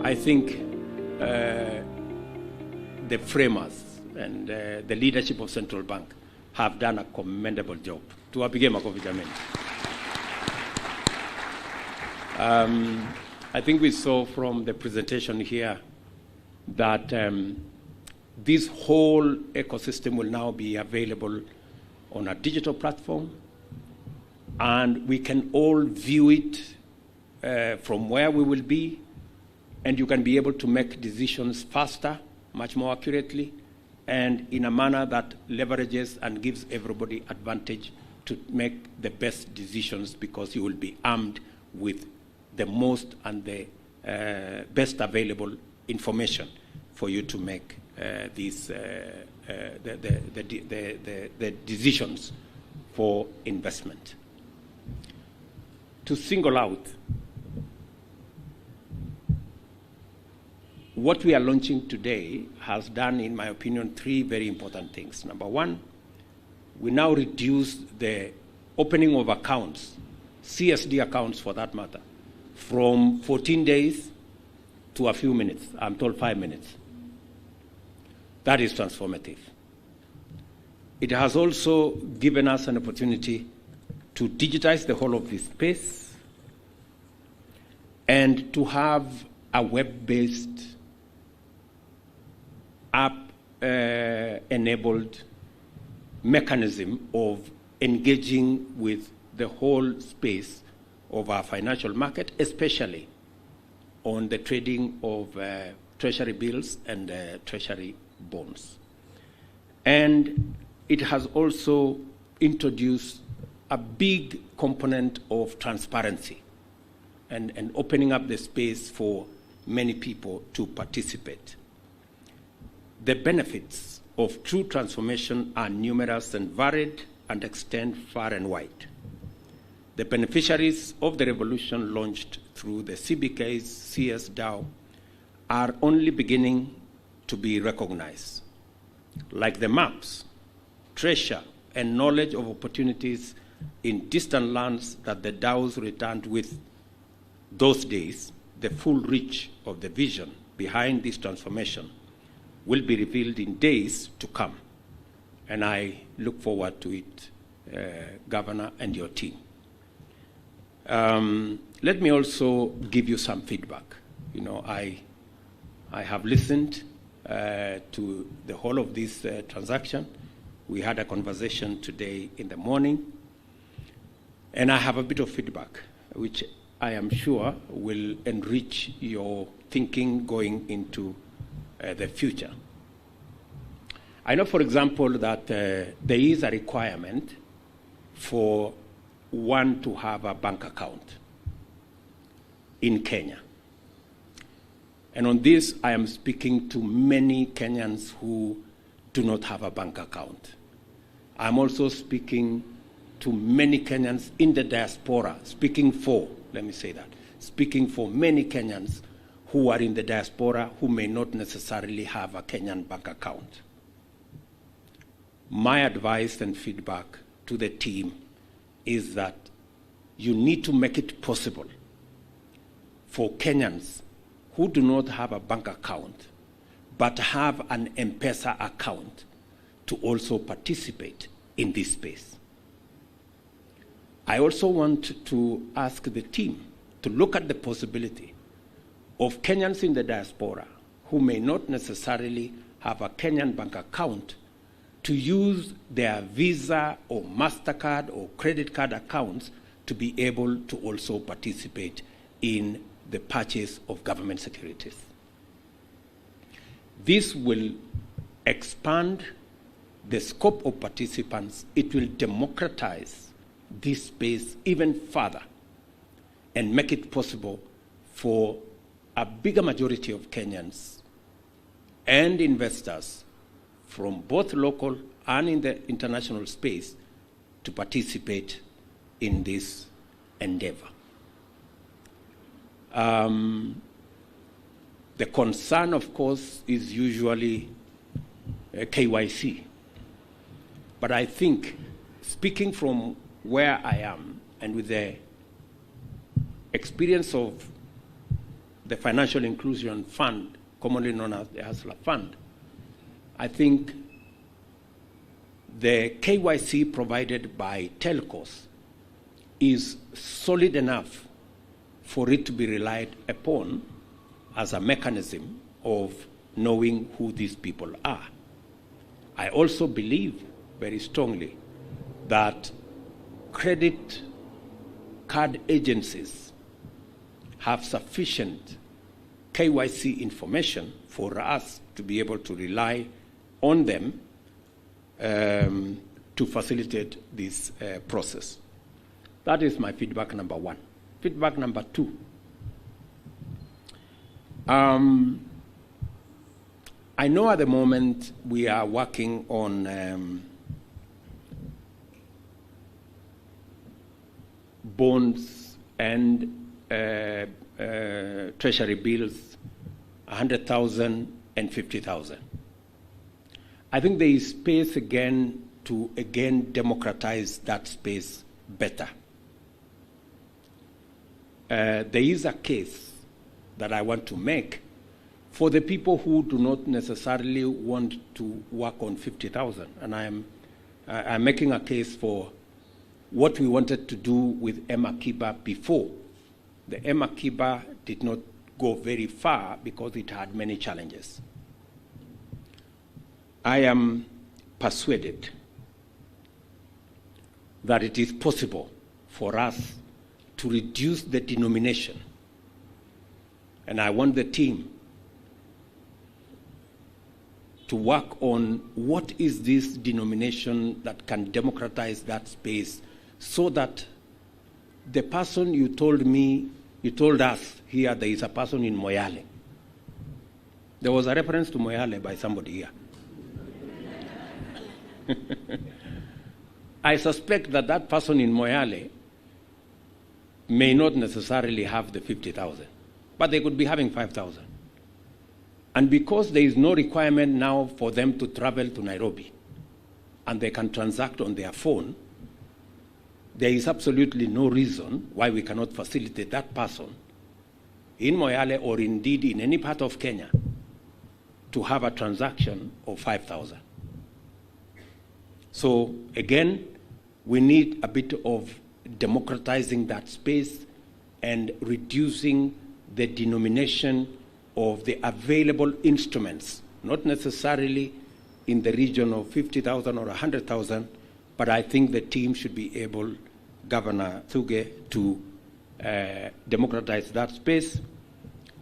I think the framers and the leadership of Central Bank have done a commendable job. Tuwapige makofi jameni. I think we saw from the presentation here that this whole ecosystem will now be available on a digital platform, and we can all view it from where we will be, and you can be able to make decisions faster, much more accurately, and in a manner that leverages and gives everybody advantage to make the best decisions, because you will be armed with the most and the best available information for you to make the decisions for investment. To single out, what we are launching today has done, in my opinion, three very important things. Number one, we now reduce the opening of accounts, CSD accounts for that matter, from 14 days to a few minutes. I'm told 5 minutes. That is transformative. It has also given us an opportunity to digitize the whole of this space and to have a web-based, app-enabled mechanism of engaging with the whole space of our financial market, especially on the trading of treasury bills and treasury bonds. And it has also introduced a big component of transparency and opening up the space for many people to participate. The benefits of true transformation are numerous and varied and extend far and wide. The beneficiaries of the revolution launched through the CBK's CS-DAO are only beginning to be recognized. Like the maps, treasure, and knowledge of opportunities in distant lands that the DAOs returned with those days, the full reach of the vision behind this transformation will be revealed in days to come. And I look forward to it, Governor and your team. Let me also give you some feedback. You know, I have listened to the whole of this transaction. We had a conversation today in the morning, and I have a bit of feedback, which I am sure will enrich your thinking going into the future. I know, for example, that there is a requirement for one to have a bank account in Kenya. And on this, I am speaking to many Kenyans who do not have a bank account. I'm also speaking to many Kenyans in the diaspora, speaking for many Kenyans who are in the diaspora who may not necessarily have a Kenyan bank account. My advice and feedback to the team is that you need to make it possible for Kenyans who do not have a bank account but have an M-Pesa account to also participate in this space. I also want to ask the team to look at the possibility of Kenyans in the diaspora who may not necessarily have a Kenyan bank account to use their Visa or MasterCard or credit card accounts to be able to also participate in the purchase of government securities. This will expand the scope of participants. It will democratize this space even further and make it possible for a bigger majority of Kenyans and investors from both local and in the international space to participate in this endeavor. The concern, of course, is usually KYC. But I think, speaking from where I am and with the experience of the Financial Inclusion Fund, commonly known as the Hustler Fund, I think the KYC provided by telcos is solid enough for it to be relied upon as a mechanism of knowing who these people are. I also believe very strongly that credit card agencies have sufficient KYC information for us to be able to rely on them to facilitate this process. That is my feedback number one. Feedback number two. I know at the moment we are working on bonds and treasury bills, 100,000 and 50,000. I think there is space again to democratize that space better. There is a case that I want to make for the people who do not necessarily want to work on 50,000. And I'm making a case for what we wanted to do with 𝐷𝐔𝐓𝐎 before. The 𝐷𝐔𝐓𝐿 did not go very far because it had many challenges. I am persuaded that it is possible for us to reduce the denomination. And I want the team to work on what is this denomination that can democratize that space so that the person you told us here, there is a person in Moyale. There was a reference to Moyale by somebody here. I suspect that that person in Moyale may not necessarily have the 50,000, but they could be having 5,000. And because there is no requirement now for them to travel to Nairobi and they can transact on their phone, there is absolutely no reason why we cannot facilitate that person in Moyale or indeed in any part of Kenya to have a transaction of 5,000. So again, we need a bit of democratizing that space and reducing the denomination of the available instruments, not necessarily in the region of 50,000 or 100,000, but I think the team should be able, Governor 𝐷𝐔𝐓𝐎, to democratize that space.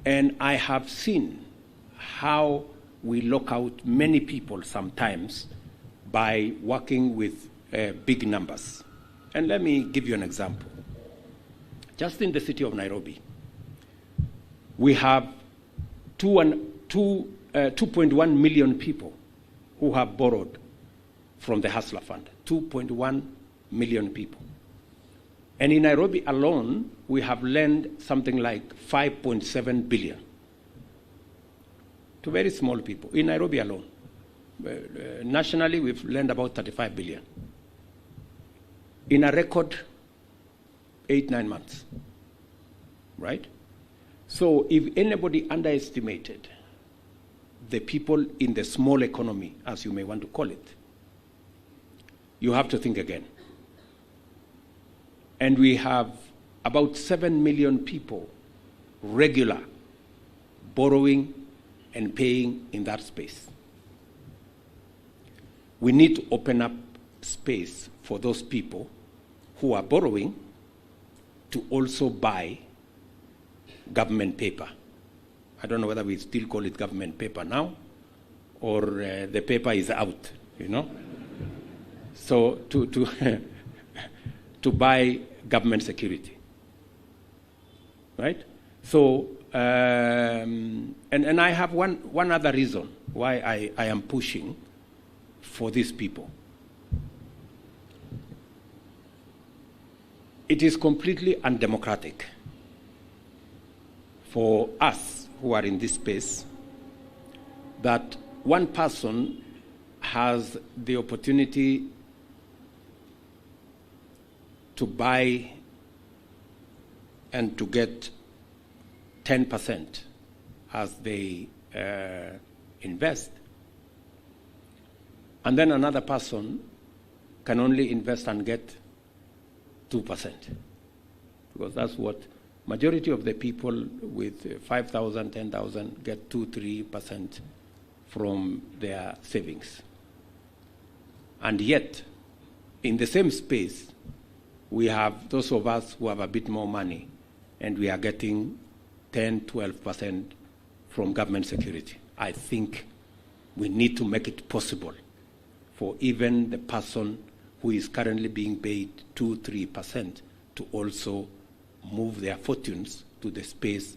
And I have seen how we lock out many people sometimes by working with big numbers. And let me give you an example. Just in the city of Nairobi, we have 2.1 million people who have borrowed from the Hustler Fund. 2.1 million people. And in Nairobi alone, we have lent something like 5.7 billion to very small people, in Nairobi alone. Nationally, we've lent about 35 billion. In a record 8-9 months, right? So if anybody underestimated the people in the small economy, as you may want to call it, you have to think again. And we have about 7 million people regular borrowing and paying in that space. We need to open up space for those people who are borrowing to also buy government paper. I don't know whether we still call it government paper now or the paper is out, you know. So to buy government security, right? So, and I have one other reason why I am pushing for these people. It is completely undemocratic for us who are in this space that one person has the opportunity to buy and to get 10% as they invest, and then another person can only invest and get 2%, because that's what majority of the people with 5,000, 10,000 get 2-3% from their savings. And yet, in the same space, we have those of us who have a bit more money, and we are getting 10-12% from government security. I think we need to make it possible for even the person who is currently being paid 2-3% to also move their fortunes to the space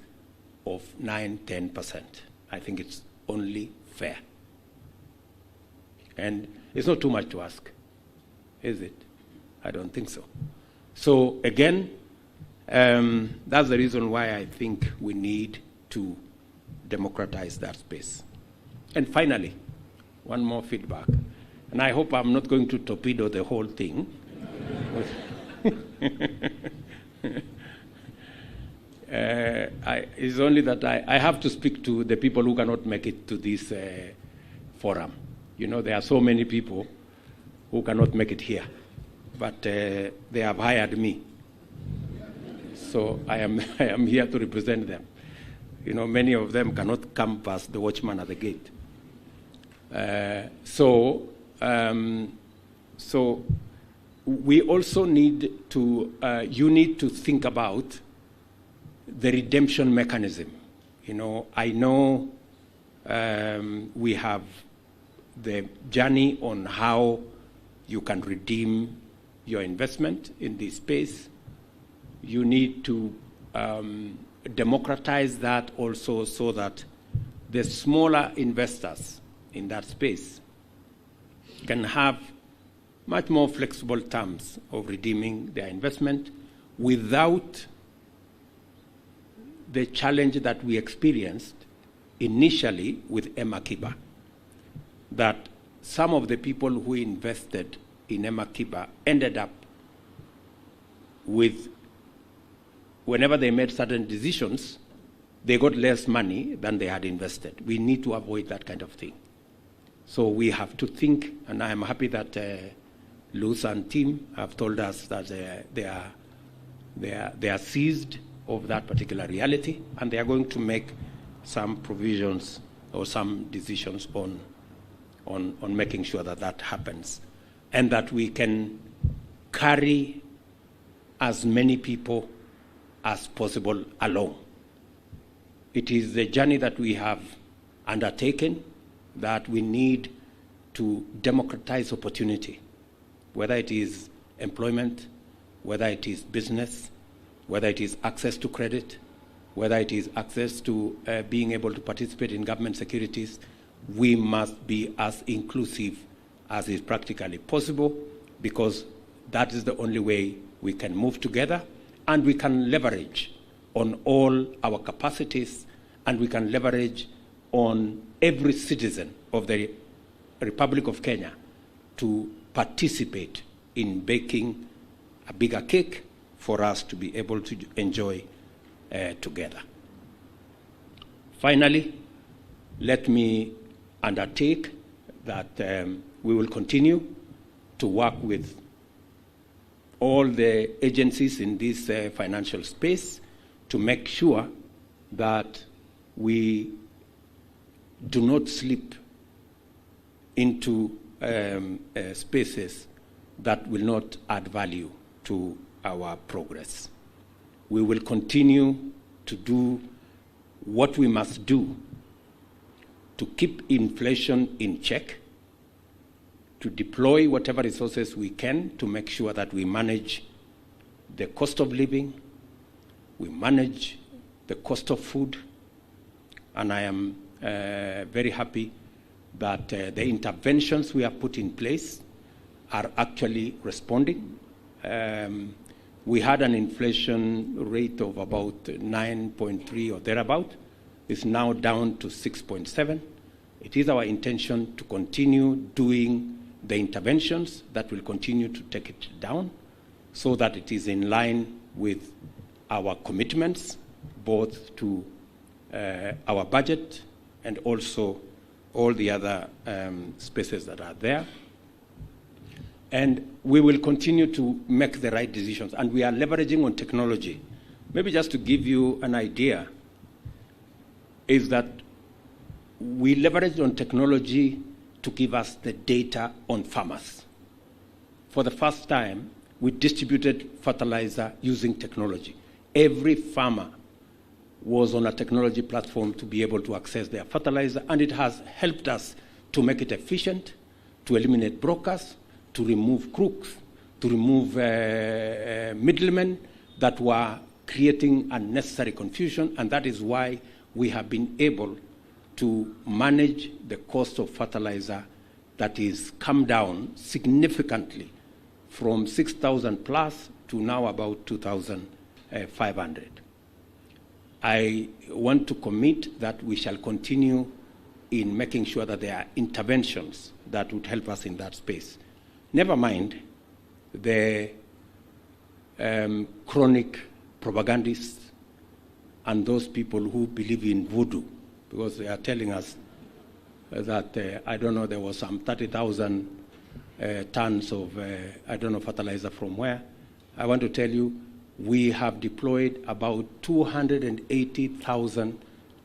of 9-10%. I think it's only fair. And it's not too much to ask, is it? I don't think so. So again, that's the reason why I think we need to democratize that space. And finally, one more feedback. And I hope I'm not going to torpedo the whole thing. It's only that I have to speak to the people who cannot make it to this forum. You know, there are so many people who cannot make it here, but they have hired me. So I am here to represent them. You know, many of them cannot come past the watchman at the gate. So we also need to, you need to think about the redemption mechanism. You know, I know we have the journey on how you can redeem your investment in this space. You need to democratize that also, so that the smaller investors in that space can have much more flexible terms of redeeming their investment without the challenge that we experienced initially with 𝐷𝐔𝐓𝐎, that some of the people who invested in 𝐷𝐔𝐓𝐎 ended up with, whenever they made certain decisions, they got less money than they had invested. We need to avoid that kind of thing. So we have to think, and I am happy that Luz and team have told us that they are seized of that particular reality, and they are going to make some provisions or some decisions on making sure that that happens, and that we can carry as many people as possible along. It is the journey that we have undertaken, that we need to democratize opportunity, whether it is employment, whether it is business, whether it is access to credit, whether it is access to being able to participate in government securities. We must be as inclusive as is practically possible, because that is the only way we can move together, and we can leverage on all our capacities, and we can leverage on every citizen of the Republic of Kenya to participate in baking a bigger cake for us to be able to enjoy together. Finally, let me undertake that we will continue to work with all the agencies in this financial space to make sure that we do not slip into spaces that will not add value to our progress. We will continue to do what we must do to keep inflation in check, to deploy whatever resources we can to make sure that we manage the cost of living, we manage the cost of food, and I am very happy that the interventions we have put in place are actually responding. We had an inflation rate of about 9.3 or thereabout. It's now down to 6.7. It is our intention to continue doing the interventions that will continue to take it down, so that it is in line with our commitments, both to our budget and also all the other spaces that are there. And we will continue to make the right decisions. And we are leveraging on technology. Maybe just to give you an idea, is that we leveraged on technology to give us the data on farmers. For the first time, we distributed fertilizer using technology. Every farmer was on a technology platform to be able to access their fertilizer, and it has helped us to make it efficient, to eliminate brokers, to remove crooks, to remove middlemen that were creating unnecessary confusion, and that is why we have been able to manage the cost of fertilizer that is come down significantly from 6,000 plus to now about 2,500. I want to commit that we shall continue in making sure that there are interventions that would help us in that space. Never mind the chronic propagandists and those people who believe in voodoo, because they are telling us that, I don't know, there was some 30,000 tons of, I don't know, fertilizer from where. I want to tell you, we have deployed about 280,000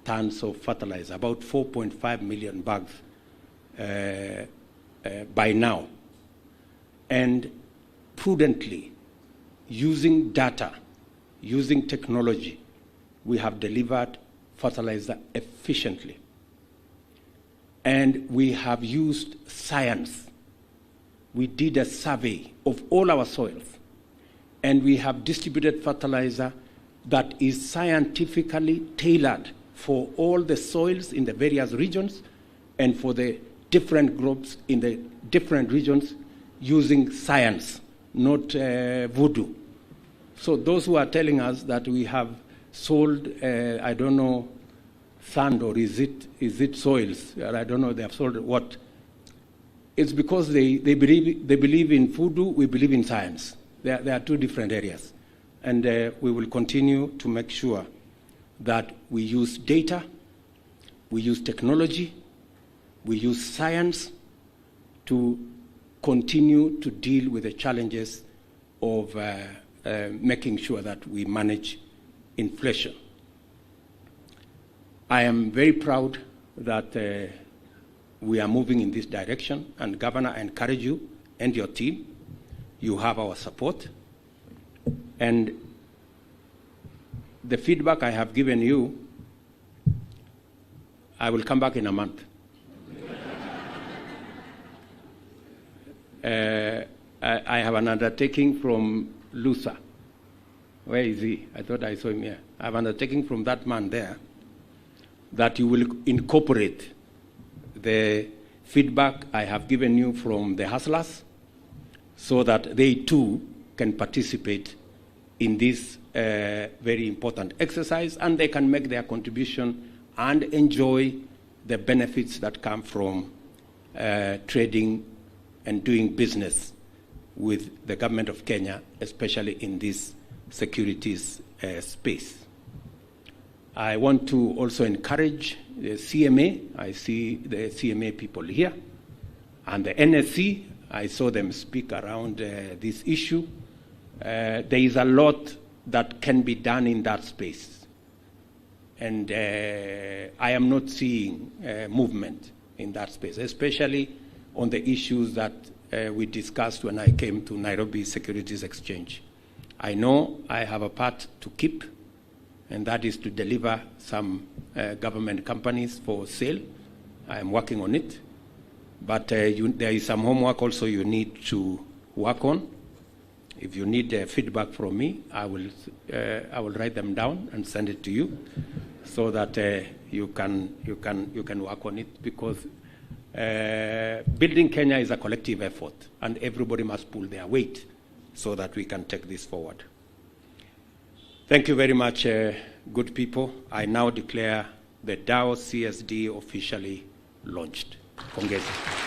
tons of fertilizer, about 4.5 million bags by now. And prudently, using data, using technology, we have delivered fertilizer efficiently. And we have used science. We did a survey of all our soils, and we have distributed fertilizer that is scientifically tailored for all the soils in the various regions and for the different groups in the different regions using science, not voodoo. So those who are telling us that we have sold, I don't know, sand, or is it soils? I don't know, they have sold what? It's because they believe in voodoo, we believe in science. There are two different areas. And we will continue to make sure that we use data, we use technology, we use science to continue to deal with the challenges of making sure that we manage inflation. I am very proud that we are moving in this direction, and Governor, I encourage you and your team. You have our support. And the feedback I have given you, I will come back in a month. I have an undertaking from Lusa. Where is he? I thought I saw him here. I have an undertaking from that man there that you will incorporate the feedback I have given you from the hustlers so that they too can participate in this very important exercise, and they can make their contribution and enjoy the benefits that come from trading and doing business with the government of Kenya, especially in this securities space. I want to also encourage the CMA. I see the CMA people here. And the NSC, I saw them speak around this issue. There is a lot that can be done in that space. And I am not seeing movement in that space, especially on the issues that we discussed when I came to Nairobi Securities Exchange. I know I have a part to keep, and that is to deliver some government companies for sale. I am working on it. But there is some homework also you need to work on. If you need feedback from me, I will write them down and send it to you, so that you can work on it, because building Kenya is a collective effort, and everybody must pull their weight so that we can take this forward. Thank you very much, good people. I now declare the DhowCSD officially launched. Pongezi.